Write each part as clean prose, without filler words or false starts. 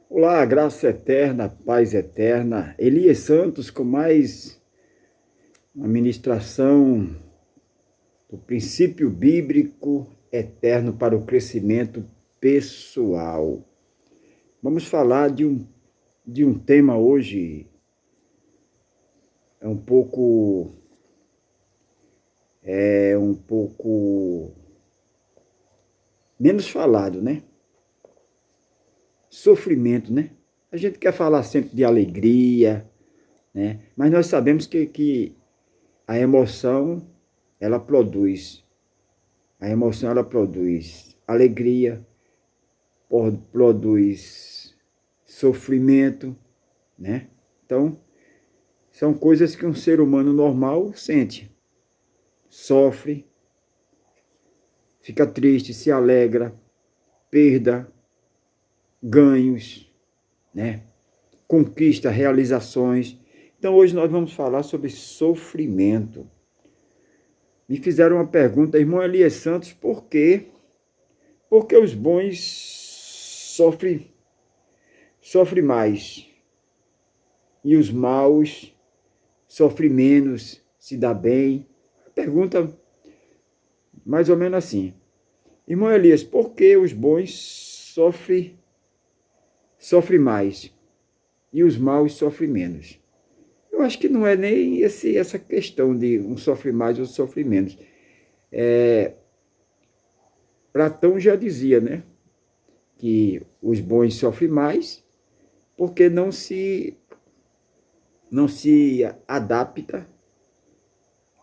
Olá, graça eterna, paz eterna. Elias Santos com mais uma ministração do princípio bíblico eterno para o crescimento pessoal. Vamos falar de um tema hoje é um pouco menos falado, né? Sofrimento, né? A gente quer falar sempre de alegria, né? Mas nós sabemos que a emoção, ela produz. A emoção, ela produz alegria, produz sofrimento, né? Então, são coisas que um ser humano normal sente. Sofre, fica triste, se alegra, perda, ganhos, né? Conquista, realizações. Então, hoje nós vamos falar sobre sofrimento. Me fizeram uma pergunta, irmão Elias Santos, por quê? Porque os bons sofrem mais e os maus sofrem menos, se dá bem? Pergunta mais ou menos assim. Irmão Elias, por que os bons sofrem mais e os maus sofrem menos? Eu acho que não é nem essa questão de um sofre mais ou sofre menos. Platão já dizia, né, que os bons sofrem mais porque não se adapta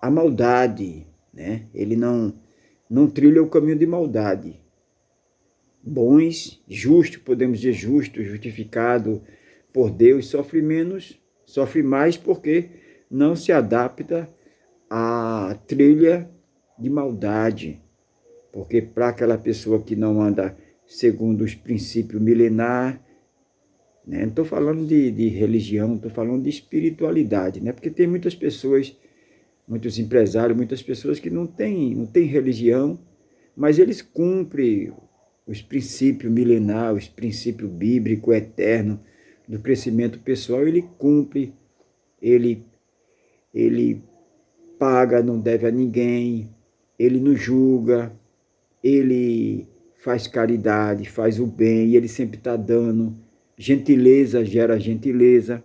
à maldade, né? Ele não trilha o caminho de maldade. Bons, justos, podemos dizer justo, justificado por Deus, sofre mais porque não se adapta à trilha de maldade. Porque para aquela pessoa que não anda segundo os princípios milenares, né? Não estou falando de religião, estou falando de espiritualidade, né? Porque tem muitas pessoas, muitos empresários, muitas pessoas que não têm religião, mas eles cumprem os princípios milenares, os princípios bíblicos eternos do crescimento pessoal. Ele cumpre, ele paga, não deve a ninguém, ele não julga, ele faz caridade, faz o bem, e ele sempre está dando. Gentileza gera gentileza.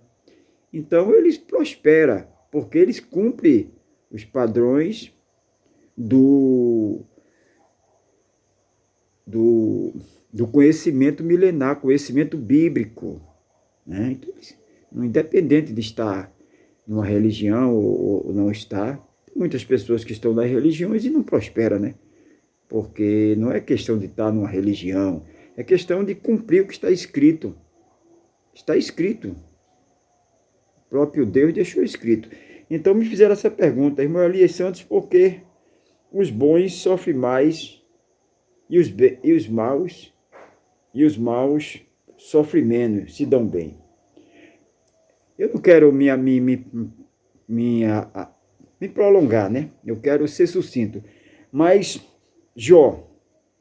Então eles prosperam, porque eles cumprem os padrões do, do, do conhecimento milenar, conhecimento bíblico, né? Então, independente de estar numa religião ou não estar, tem muitas pessoas que estão nas religiões e não prosperam, né? Porque não é questão de estar numa religião, é questão de cumprir o que está escrito. Está escrito. O próprio Deus deixou escrito. Então me fizeram essa pergunta, irmão Elias Santos, por que os bons sofrem mais e os maus sofrem menos, se dão bem? Eu não quero me prolongar, né? Eu quero ser sucinto. Mas Jó,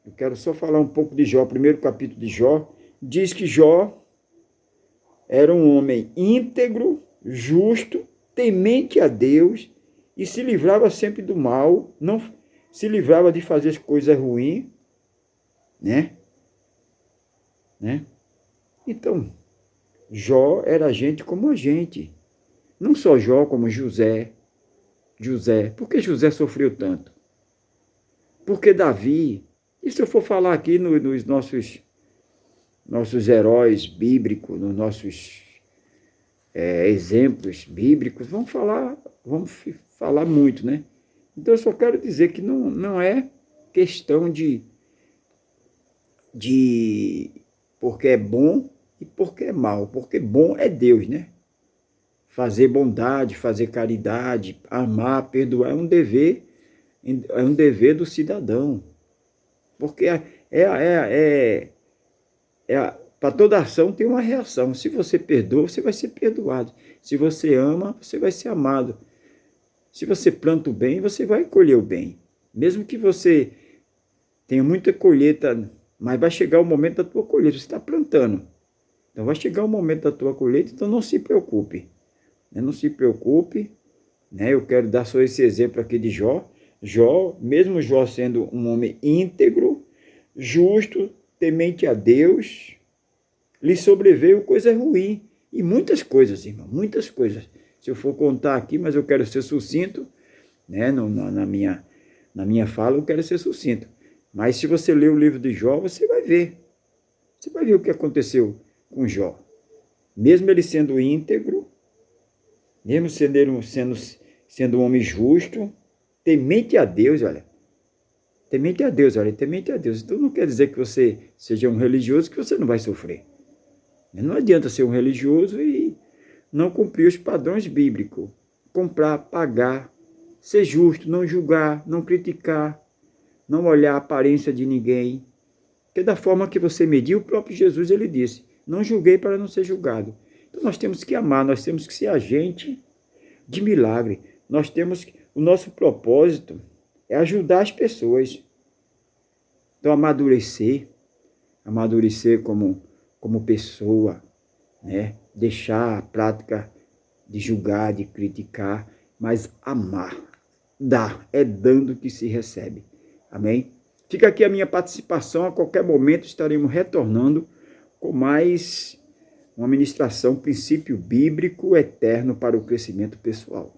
eu quero só falar um pouco de Jó. O primeiro capítulo de Jó diz que Jó era um homem íntegro, justo, temente a Deus e se livrava sempre do mal, não se livrava de fazer as coisas ruins, né? Então, Jó era gente como a gente. Não só Jó, como José. Por que José sofreu tanto? Porque Davi, e se eu for falar aqui nos nossos heróis bíblicos, nos nossos exemplos bíblicos, vamos falar muito, né? Então eu só quero dizer que não é questão de porque é bom e porque é mal, porque bom é Deus, né? Fazer bondade, fazer caridade, amar, perdoar é um dever do cidadão. Porque para toda ação tem uma reação. Se você perdoa, você vai ser perdoado. Se você ama, você vai ser amado. Se você planta o bem, você vai colher o bem. Mesmo que você tenha muita colheita, mas vai chegar o momento da tua colheita. Você está plantando. Então vai chegar o momento da tua colheita, então não se preocupe. Né? Não se preocupe. Né? Eu quero dar só esse exemplo aqui de Jó. Jó, mesmo Jó sendo um homem íntegro, justo, temente a Deus, lhe sobreveio coisa ruim. E muitas coisas, irmão, muitas coisas. Se eu for contar aqui, mas eu quero ser sucinto, né? Na minha fala eu quero ser sucinto. Mas se você ler o livro de Jó, você vai ver. Você vai ver o que aconteceu com Jó. Mesmo ele sendo íntegro, mesmo sendo um homem justo, temente a Deus, olha. Temente a Deus, olha, temente a Deus. Então não quer dizer que você seja um religioso que você não vai sofrer. Não adianta ser um religioso e não cumprir os padrões bíblicos. Comprar, pagar, ser justo, não julgar, não criticar, não olhar a aparência de ninguém. Porque da forma que você mediu, o próprio Jesus ele disse, não julguei para não ser julgado. Então nós temos que amar, nós temos que ser agente de milagre. O nosso propósito é ajudar as pessoas. Então amadurecer como pessoa, né? Deixar a prática de julgar, de criticar, mas amar. Dar, é dando que se recebe. Amém? Fica aqui a minha participação, a qualquer momento estaremos retornando com mais uma ministração, princípio bíblico eterno para o crescimento pessoal.